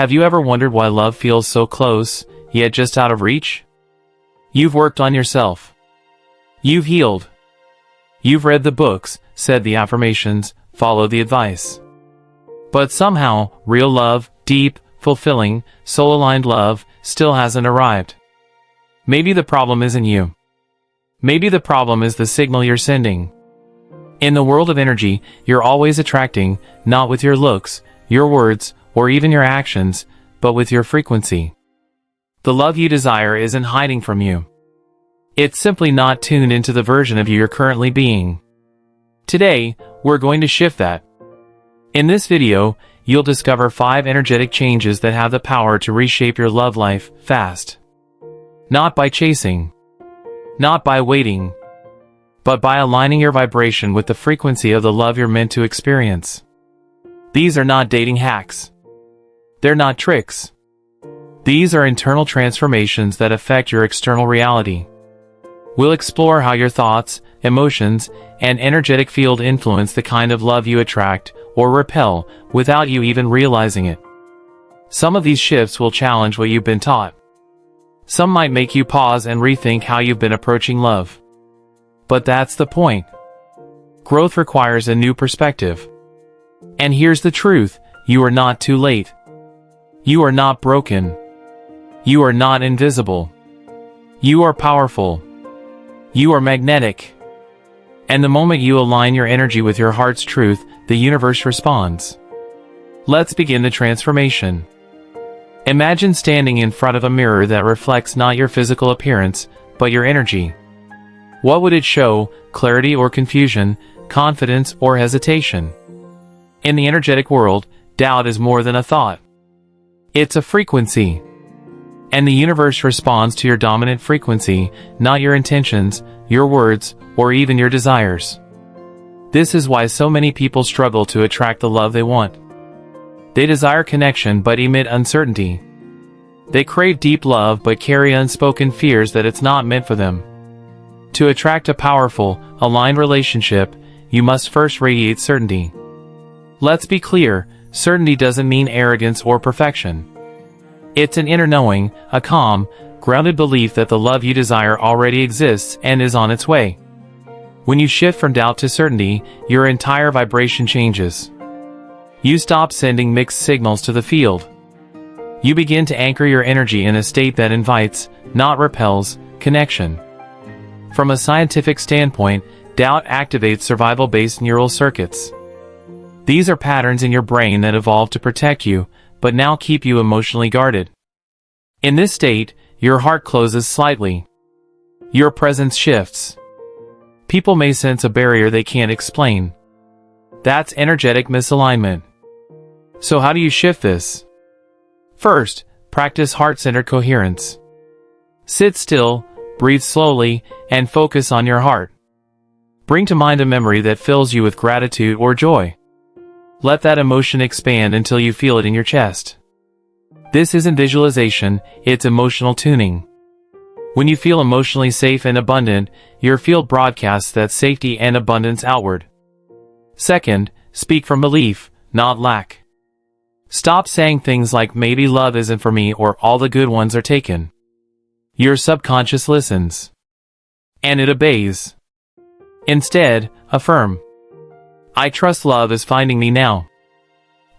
Have you ever wondered why love feels so close, yet just out of reach? You've worked on yourself. You've healed. You've read the books, said the affirmations, followed the advice. But somehow, real love, deep, fulfilling, soul-aligned love, still hasn't arrived. Maybe the problem isn't you. Maybe the problem is the signal you're sending. In the world of energy, you're always attracting, not with your looks, your words, or even your actions, but with your frequency. The love you desire isn't hiding from you. It's simply not tuned into the version of you you're currently being. Today, we're going to shift that. In this video, you'll discover 5 energetic changes that have the power to reshape your love life fast. Not by chasing. Not by waiting. But by aligning your vibration with the frequency of the love you're meant to experience. These are not dating hacks. They're not tricks. These are internal transformations that affect your external reality. We'll explore how your thoughts, emotions, and energetic field influence the kind of love you attract or repel without you even realizing it. Some of these shifts will challenge what you've been taught. Some might make you pause and rethink how you've been approaching love. But that's the point. Growth requires a new perspective. And here's the truth, you are not too late. You are not broken. You are not invisible. You are powerful. You are magnetic. And the moment you align your energy with your heart's truth, the universe responds. Let's begin the transformation. Imagine standing in front of a mirror that reflects not your physical appearance, but your energy. What would it show, clarity or confusion, confidence or hesitation? In the energetic world, doubt is more than a thought. It's a frequency. And the universe responds to your dominant frequency, not your intentions, your words, or even your desires. This is why so many people struggle to attract the love they want. They desire connection but emit uncertainty. They crave deep love but carry unspoken fears that it's not meant for them. To attract a powerful, aligned relationship, you must first radiate certainty. Let's be clear, certainty doesn't mean arrogance or perfection. It's an inner knowing, a calm, grounded belief that the love you desire already exists and is on its way. When you shift from doubt to certainty, your entire vibration changes. You stop sending mixed signals to the field. You begin to anchor your energy in a state that invites, not repels, connection. From a scientific standpoint, doubt activates survival-based neural circuits. These are patterns in your brain that evolved to protect you, but now keep you emotionally guarded. In this state, your heart closes slightly. Your presence shifts. People may sense a barrier they can't explain. That's energetic misalignment. So how do you shift this? First, practice heart-centered coherence. Sit still, breathe slowly, and focus on your heart. Bring to mind a memory that fills you with gratitude or joy. Let that emotion expand until you feel it in your chest. This isn't visualization, it's emotional tuning. When you feel emotionally safe and abundant, your field broadcasts that safety and abundance outward. Second, speak from belief, not lack. Stop saying things like maybe love isn't for me or all the good ones are taken. Your subconscious listens. And it obeys. Instead, affirm. I trust love is finding me now.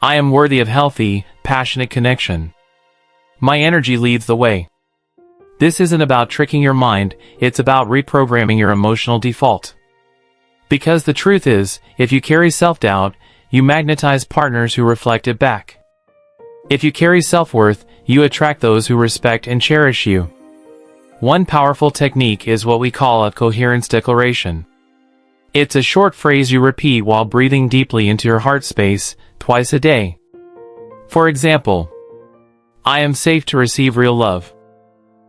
I am worthy of healthy, passionate connection. My energy leads the way. This isn't about tricking your mind, it's about reprogramming your emotional default. Because the truth is, if you carry self-doubt, you magnetize partners who reflect it back. If you carry self-worth, you attract those who respect and cherish you. One powerful technique is what we call a coherence declaration. It's a short phrase you repeat while breathing deeply into your heart space, twice a day. For example, I am safe to receive real love.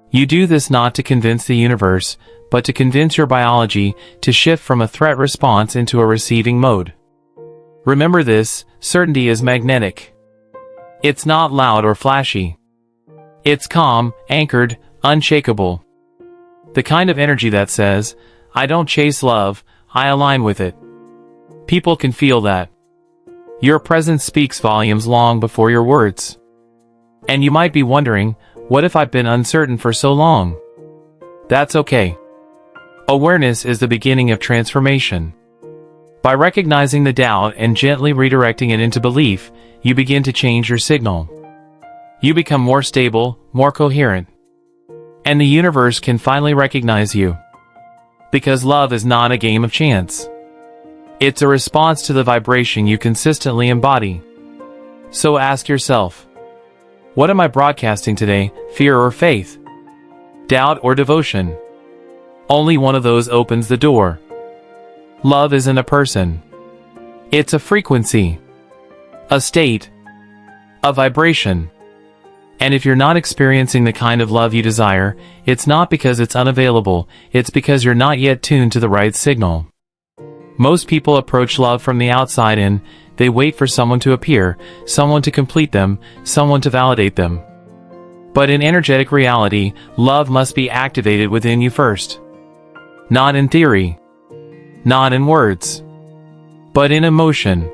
You do this not to convince the universe, but to convince your biology to shift from a threat response into a receiving mode. Remember this, certainty is magnetic. It's not loud or flashy. It's calm, anchored, unshakable. The kind of energy that says, I don't chase love, I align with it. People can feel that. Your presence speaks volumes long before your words. And you might be wondering, what if I've been uncertain for so long? That's okay. Awareness is the beginning of transformation. By recognizing the doubt and gently redirecting it into belief, you begin to change your signal. You become more stable, more coherent. And the universe can finally recognize you. Because love is not a game of chance. It's a response to the vibration you consistently embody. So ask yourself, what am I broadcasting today, fear or faith? Doubt or devotion? Only one of those opens the door. Love isn't a person. It's a frequency. A state. A vibration. And if you're not experiencing the kind of love you desire, it's not because it's unavailable, it's because you're not yet tuned to the right signal. Most people approach love from the outside in. They wait for someone to appear, someone to complete them, someone to validate them. But in energetic reality, love must be activated within you first. Not in theory. Not in words. But in emotion.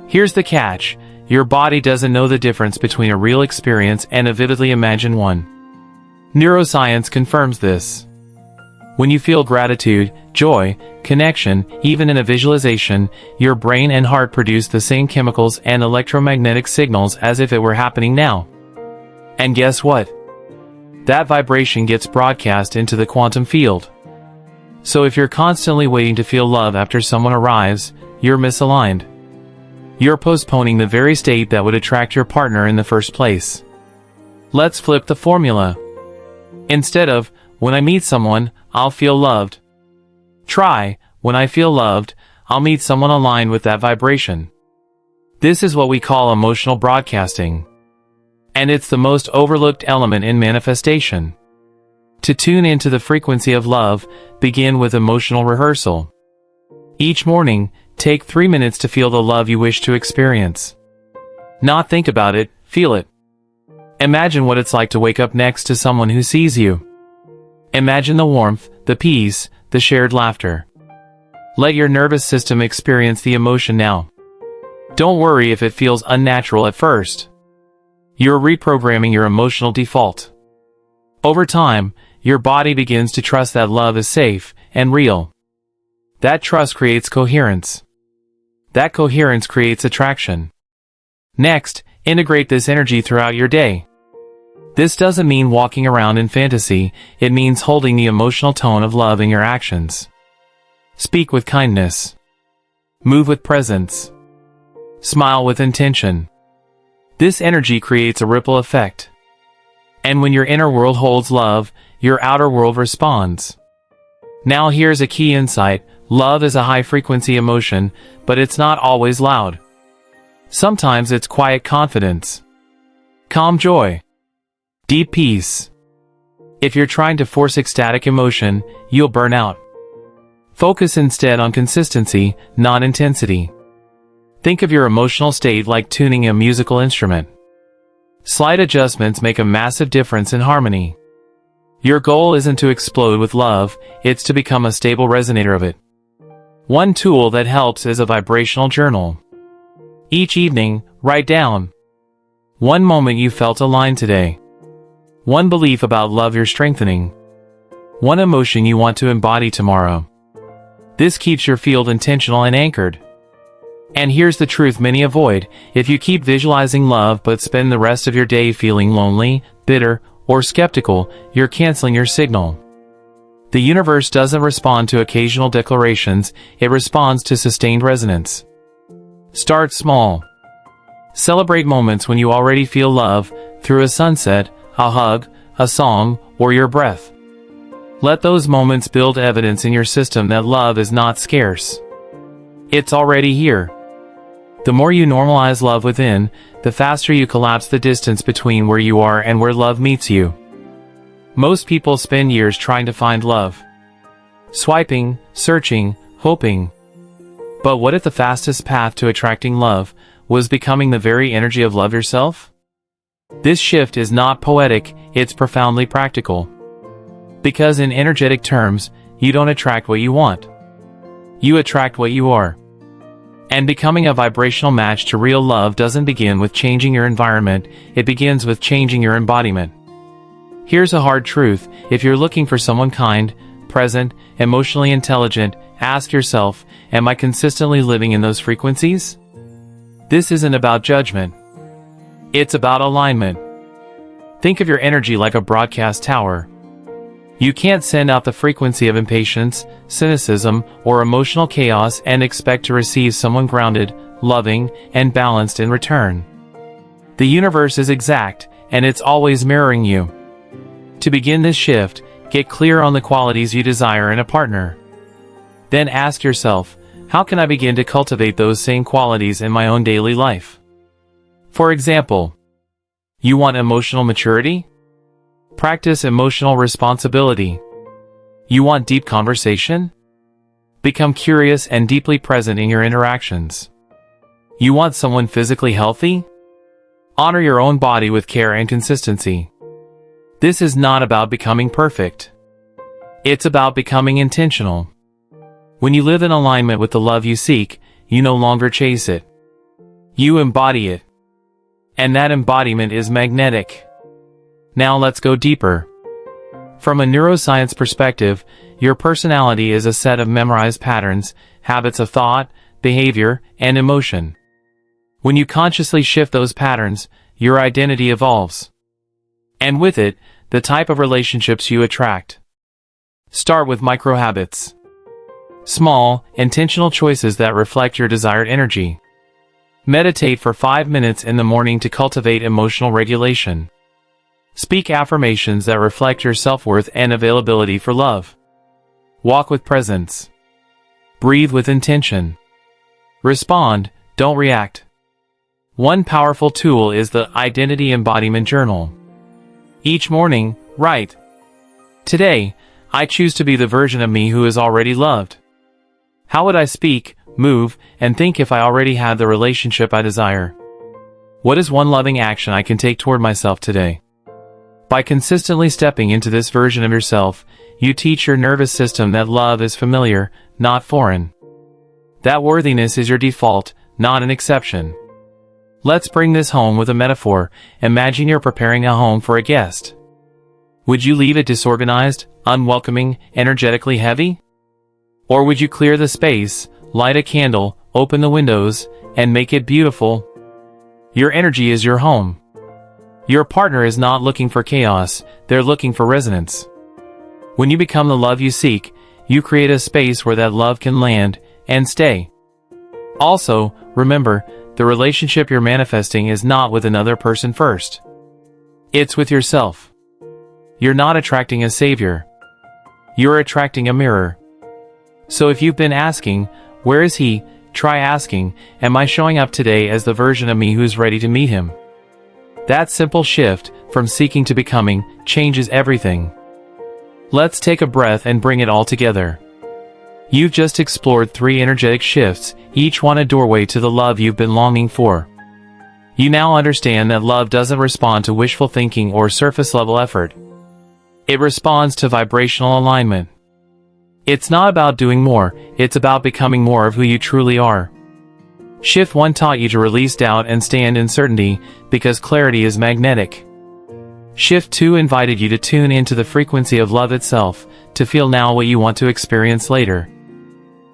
Here's the catch. Your body doesn't know the difference between a real experience and a vividly imagined one. Neuroscience confirms this. When you feel gratitude, joy, connection, even in a visualization, your brain and heart produce the same chemicals and electromagnetic signals as if it were happening now. And guess what? That vibration gets broadcast into the quantum field. So if you're constantly waiting to feel love after someone arrives, you're misaligned. You're postponing the very state that would attract your partner in the first place. Let's flip the formula. Instead of, when I meet someone, I'll feel loved. Try, when I feel loved, I'll meet someone aligned with that vibration. This is what we call emotional broadcasting. And it's the most overlooked element in manifestation. To tune into the frequency of love, begin with emotional rehearsal. Each morning, take 3 minutes to feel the love you wish to experience. Not think about it, feel it. Imagine what it's like to wake up next to someone who sees you. Imagine the warmth, the peace, the shared laughter. Let your nervous system experience the emotion now. Don't worry if it feels unnatural at first. You're reprogramming your emotional default. Over time, your body begins to trust that love is safe and real. That trust creates coherence. That coherence creates attraction. Next, integrate this energy throughout your day. This doesn't mean walking around in fantasy, it means holding the emotional tone of love in your actions. Speak with kindness. Move with presence. Smile with intention. This energy creates a ripple effect. And when your inner world holds love, your outer world responds. Now here's a key insight. Love is a high-frequency emotion, but it's not always loud. Sometimes it's quiet confidence. Calm joy. Deep peace. If you're trying to force ecstatic emotion, you'll burn out. Focus instead on consistency, not intensity. Think of your emotional state like tuning a musical instrument. Slight adjustments make a massive difference in harmony. Your goal isn't to explode with love, it's to become a stable resonator of it. One tool that helps is a vibrational journal. Each evening, write down one moment you felt aligned today. One belief about love you're strengthening. One emotion you want to embody tomorrow. This keeps your field intentional and anchored. And here's the truth many avoid. If you keep visualizing love but spend the rest of your day feeling lonely, bitter, or skeptical, you're canceling your signal. The universe doesn't respond to occasional declarations, it responds to sustained resonance. Start small. Celebrate moments when you already feel love, through a sunset, a hug, a song, or your breath. Let those moments build evidence in your system that love is not scarce. It's already here. The more you normalize love within, the faster you collapse the distance between where you are and where love meets you. Most people spend years trying to find love. Swiping, searching, hoping. But what if the fastest path to attracting love was becoming the very energy of love yourself? This shift is not poetic, it's profoundly practical. Because in energetic terms, you don't attract what you want. You attract what you are. And becoming a vibrational match to real love doesn't begin with changing your environment, it begins with changing your embodiment. Here's a hard truth: if you're looking for someone kind, present, emotionally intelligent, ask yourself, am I consistently living in those frequencies? This isn't about judgment. It's about alignment. Think of your energy like a broadcast tower. You can't send out the frequency of impatience, cynicism, or emotional chaos and expect to receive someone grounded, loving, and balanced in return. The universe is exact, and it's always mirroring you. To begin this shift, get clear on the qualities you desire in a partner. Then ask yourself, how can I begin to cultivate those same qualities in my own daily life? For example, you want emotional maturity? Practice emotional responsibility. You want deep conversation? Become curious and deeply present in your interactions. You want someone physically healthy? Honor your own body with care and consistency. This is not about becoming perfect. It's about becoming intentional. When you live in alignment with the love you seek, you no longer chase it. You embody it. And that embodiment is magnetic. Now let's go deeper. From a neuroscience perspective, your personality is a set of memorized patterns, habits of thought, behavior, and emotion. When you consciously shift those patterns, your identity evolves. And with it, the type of relationships you attract. Start with micro-habits. Small, intentional choices that reflect your desired energy. Meditate for 5 minutes in the morning to cultivate emotional regulation. Speak affirmations that reflect your self-worth and availability for love. Walk with presence. Breathe with intention. Respond, don't react. One powerful tool is the Identity Embodiment Journal. Each morning, write, "Today, I choose to be the version of me who is already loved. How would I speak, move, and think if I already had the relationship I desire? What is one loving action I can take toward myself today?" By consistently stepping into this version of yourself, you teach your nervous system that love is familiar, not foreign. That worthiness is your default, not an exception. Let's bring this home with a metaphor. Imagine you're preparing a home for a guest. Would you leave it disorganized, unwelcoming, energetically heavy? Or would you clear the space, light a candle, open the windows, and make it beautiful? Your energy is your home. Your partner is not looking for chaos, they're looking for resonance. When you become the love you seek, you create a space where that love can land and stay. Also, remember, the relationship you're manifesting is not with another person first. It's with yourself. You're not attracting a savior. You're attracting a mirror. So if you've been asking, where is he? Try asking, am I showing up today as the version of me who's ready to meet him? That simple shift, from seeking to becoming, changes everything. Let's take a breath and bring it all together. You've just explored 3 energetic shifts, each one a doorway to the love you've been longing for. You now understand that love doesn't respond to wishful thinking or surface-level effort. It responds to vibrational alignment. It's not about doing more, it's about becoming more of who you truly are. Shift 1 taught you to release doubt and stand in certainty, because clarity is magnetic. Shift 2 invited you to tune into the frequency of love itself, to feel now what you want to experience later.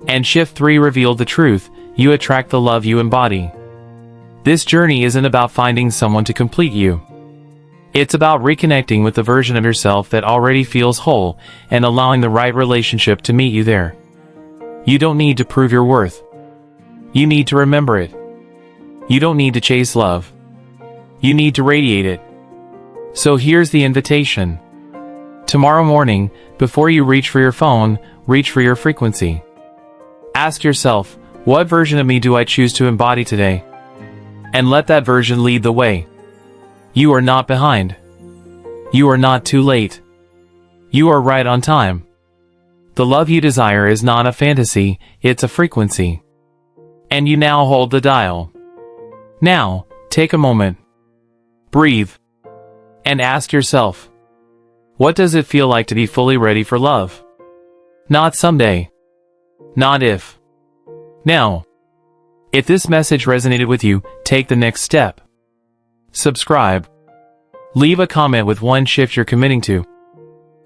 And Shift 3 revealed the truth: you attract the love you embody. This journey isn't about finding someone to complete you. It's about reconnecting with the version of yourself that already feels whole, and allowing the right relationship to meet you there. You don't need to prove your worth. You need to remember it. You don't need to chase love. You need to radiate it. So here's the invitation. Tomorrow morning, before you reach for your phone, reach for your frequency. Ask yourself, what version of me do I choose to embody today? And let that version lead the way. You are not behind. You are not too late. You are right on time. The love you desire is not a fantasy, it's a frequency. And you now hold the dial. Now, take a moment. Breathe. And ask yourself, what does it feel like to be fully ready for love? Not someday. Not if. Now. If this message resonated with you, take the next step. Subscribe. Leave a comment with one shift you're committing to.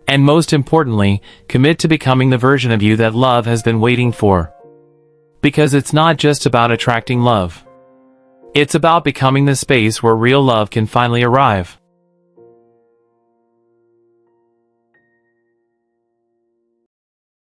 And most importantly, commit to becoming the version of you that love has been waiting for. Because it's not just about attracting love. It's about becoming the space where real love can finally arrive.